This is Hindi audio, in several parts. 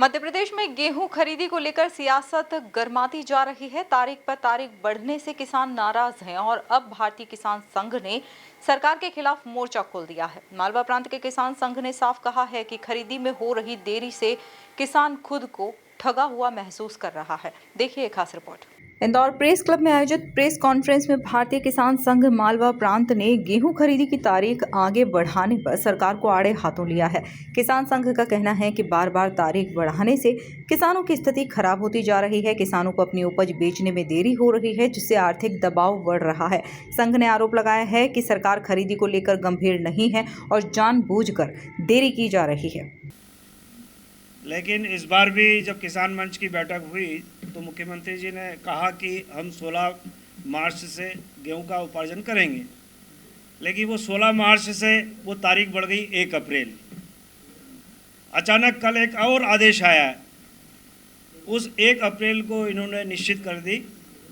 मध्य प्रदेश में गेहूं खरीदी को लेकर सियासत गर्माती जा रही है। तारीख पर तारीख बढ़ने से किसान नाराज हैं और अब भारतीय किसान संघ ने सरकार के खिलाफ मोर्चा खोल दिया है। मालवा प्रांत के किसान संघ ने साफ कहा है कि खरीदी में हो रही देरी से किसान खुद को ठगा हुआ महसूस कर रहा है। देखिए एक खास रिपोर्ट। इंदौर प्रेस क्लब में आयोजित प्रेस कॉन्फ्रेंस में भारतीय किसान संघ मालवा प्रांत ने गेहूं खरीदी की तारीख आगे बढ़ाने पर सरकार को आड़े हाथों लिया है। किसान संघ का कहना है कि बार बार तारीख बढ़ाने से किसानों की स्थिति खराब होती जा रही है। किसानों को अपनी उपज बेचने में देरी हो रही है, जिससे आर्थिक दबाव बढ़ रहा है। संघ ने आरोप लगाया है कि सरकार खरीदी को लेकर गंभीर नहीं है और जानबूझकर देरी की जा रही है। लेकिन इस बार भी जब किसान मंच की बैठक हुई तो मुख्यमंत्री जी ने कहा कि हम 16 मार्च से गेहूं का उपार्जन करेंगे, लेकिन वो 16 मार्च से वो तारीख बढ़ गई 1 अप्रैल। अचानक कल एक और आदेश आया, उस 1 अप्रैल को इन्होंने निश्चित कर दी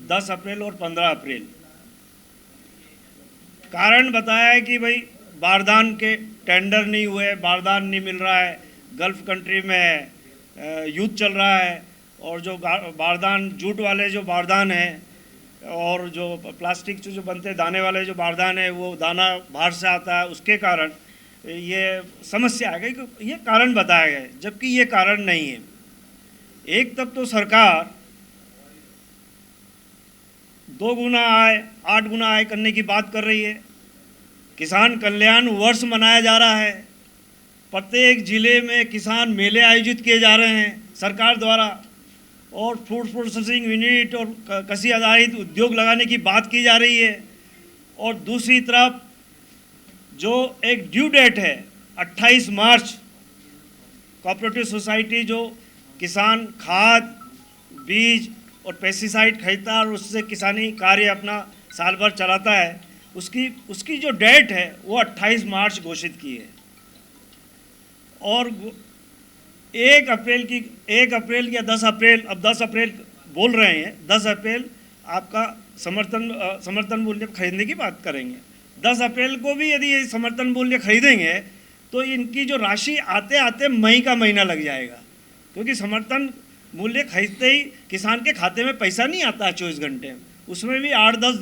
10 अप्रैल और 15 अप्रैल। कारण बताया है कि भाई बारदान के टेंडर नहीं हुए, बारदान नहीं मिल रहा है, गल्फ कंट्री में युद्ध चल रहा है और जो बारदान जूट वाले जो बारदान हैं और जो प्लास्टिक जो बनते दाने वाले जो बारदान है वो दाना बाहर से आता है, उसके कारण ये समस्या आ गई। ये कारण बताया गया है, जबकि ये कारण नहीं है। एक तब तो सरकार 2 गुना आय 8 गुना आय करने की बात कर रही है। किसान कल्याण वर्ष मनाया जा रहा है, प्रत्येक जिले में किसान मेले आयोजित किए जा रहे हैं सरकार द्वारा, और फूड प्रोसेसिंग यूनिट और कृषि आधारित उद्योग लगाने की बात की जा रही है। और दूसरी तरफ जो एक ड्यू डेट है 28 मार्च, कोऑपरेटिव सोसाइटी जो किसान खाद बीज और पेस्टिसाइड खरीदता है और उससे किसानी कार्य अपना साल भर चलाता है, उसकी जो डेट है वो 28 मार्च घोषित की है। और 1 अप्रैल या 10 अप्रैल, अब 10 अप्रैल बोल रहे हैं, 10 अप्रैल आपका समर्थन मूल्य खरीदने की बात करेंगे। 10 अप्रैल को भी यदि ये समर्थन मूल्य खरीदेंगे तो इनकी जो राशि आते आते मई का महीना लग जाएगा, क्योंकि समर्थन मूल्य खरीदते ही किसान के खाते में पैसा नहीं आता है 24 घंटे में, उसमें भी 8-10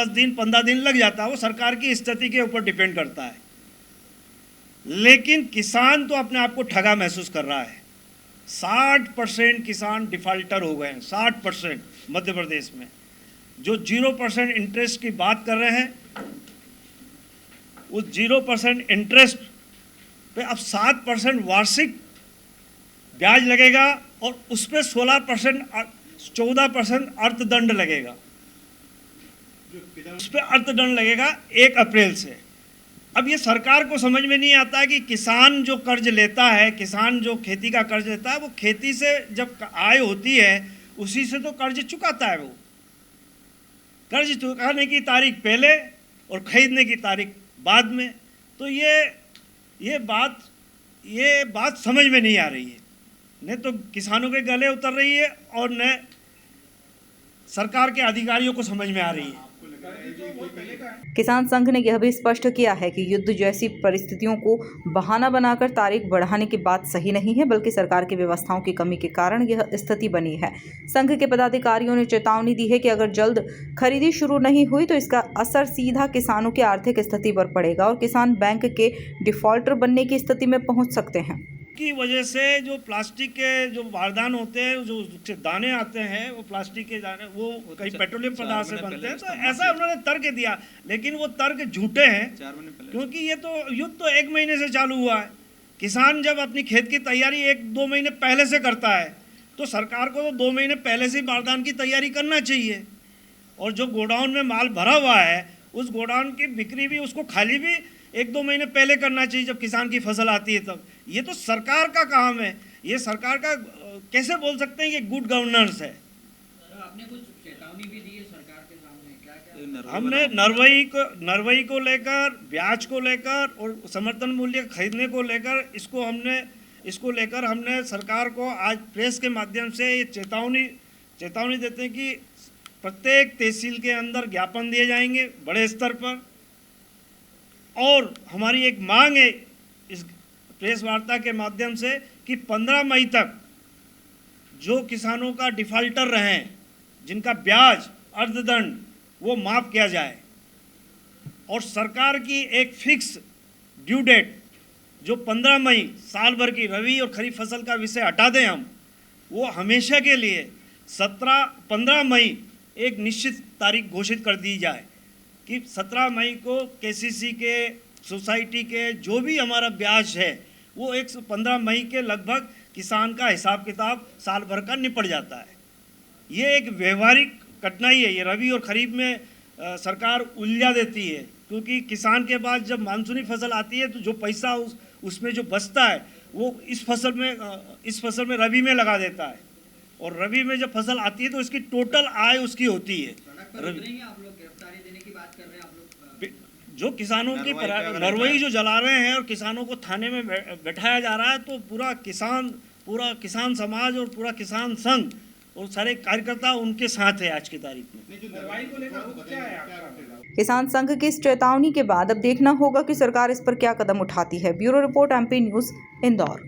दिन 15 दिन लग जाता है। वो सरकार की स्थिति के ऊपर डिपेंड करता है। लेकिन किसान तो अपने आप को ठगा महसूस कर रहा है। 60% किसान डिफाल्टर हो गए हैं, 60% मध्य प्रदेश में। जो 0% इंटरेस्ट की बात कर रहे हैं, उस 0% इंटरेस्ट पे अब 7% वार्षिक ब्याज लगेगा और उस पर 14% अर्थदंड लगेगा। उस पर अर्थदंड लगेगा 1 अप्रैल से। अब ये सरकार को समझ में नहीं आता है कि किसान जो कर्ज लेता है, किसान जो खेती का कर्ज लेता है, वो खेती से जब आय होती है उसी से तो कर्ज चुकाता है। वो कर्ज चुकाने की तारीख पहले और खरीदने की तारीख बाद में। तो ये बात समझ में नहीं आ रही है, न तो किसानों के गले उतर रही है और न सरकार के अधिकारियों को समझ में आ रही है। किसान संघ ने यह भी स्पष्ट किया है कि युद्ध जैसी परिस्थितियों को बहाना बनाकर तारीख बढ़ाने की बात सही नहीं है, बल्कि सरकार की व्यवस्थाओं की कमी के कारण यह स्थिति बनी है। संघ के पदाधिकारियों ने चेतावनी दी है कि अगर जल्द खरीदी शुरू नहीं हुई तो इसका असर सीधा किसानों की आर्थिक स्थिति पर पड़ेगा और किसान बैंक के डिफॉल्टर बनने की स्थिति में पहुंच सकते हैं। की वजह से जो प्लास्टिक के जो बारदान होते हैं, जो दाने आते हैं, वो प्लास्टिक के दाने वो कहीं पेट्रोलियम पदार्थ से बनते हैं। तो ऐसा उन्होंने तर्क दिया, लेकिन वो तर्क झूठे हैं, क्योंकि ये तो युद्ध तो 1 महीने से चालू हुआ है। किसान जब अपनी खेत की तैयारी 1-2 महीने पहले से करता है तो सरकार को तो 2 महीने पहले से ही बारदान की तैयारी करना चाहिए। और जो गोडाउन में माल भरा हुआ है उस गोडाउन की बिक्री भी, उसको खाली भी 1-2 महीने पहले करना चाहिए जब किसान की फसल आती है तब। ये तो सरकार का काम है, ये सरकार का कैसे बोल सकते हैं कि गुड गवर्नेंस है। आपने कुछ चेतावनी भी दी है सरकार के सामने, क्या हमने नरवई को लेकर, ब्याज को लेकर और समर्थन मूल्य खरीदने को लेकर, इसको लेकर हमने सरकार को आज प्रेस के माध्यम से ये चेतावनी देते हैं कि प्रत्येक तहसील के अंदर ज्ञापन दिए जाएंगे बड़े स्तर पर। और हमारी एक मांग है इस प्रेस वार्ता के माध्यम से कि 15 मई तक जो किसानों का डिफाल्टर रहे, जिनका ब्याज अर्धदंड वो माफ़ किया जाए, और सरकार की एक फिक्स ड्यू डेट जो 15 मई साल भर की रबी और खरीफ फसल का विषय हटा दें हम, वो हमेशा के लिए 15 मई एक निश्चित तारीख घोषित कर दी जाए कि 17 मई को केसीसी के सोसाइटी के जो भी हमारा ब्याज है वो 15 मई के लगभग किसान का हिसाब किताब साल भर का निपट जाता है। ये एक व्यवहारिक कठिनाई है। ये रबी और खरीफ में सरकार उलझा देती है, क्योंकि किसान के पास जब मानसूनी फसल आती है तो जो पैसा उसमें जो बचता है वो इस फसल में रबी में लगा देता है, और रबी में जब फसल आती है तो इसकी टोटल आय उसकी होती है। सड़क पर उतरेंगे आप लोग, गिरफ्तारी देने की बात कर रहे हैं आप लोग। जो किसानों की नरवई जो जला रहे हैं और किसानों को थाने में बैठाया जा रहा है, तो पूरा किसान समाज और पूरा किसान संघ और सारे कार्यकर्ता उनके साथ है आज की तारीख में। किसान संघ की इस चेतावनी के बाद अब देखना होगा कि सरकार इस पर क्या कदम उठाती है। Bureau report MP news, Indore.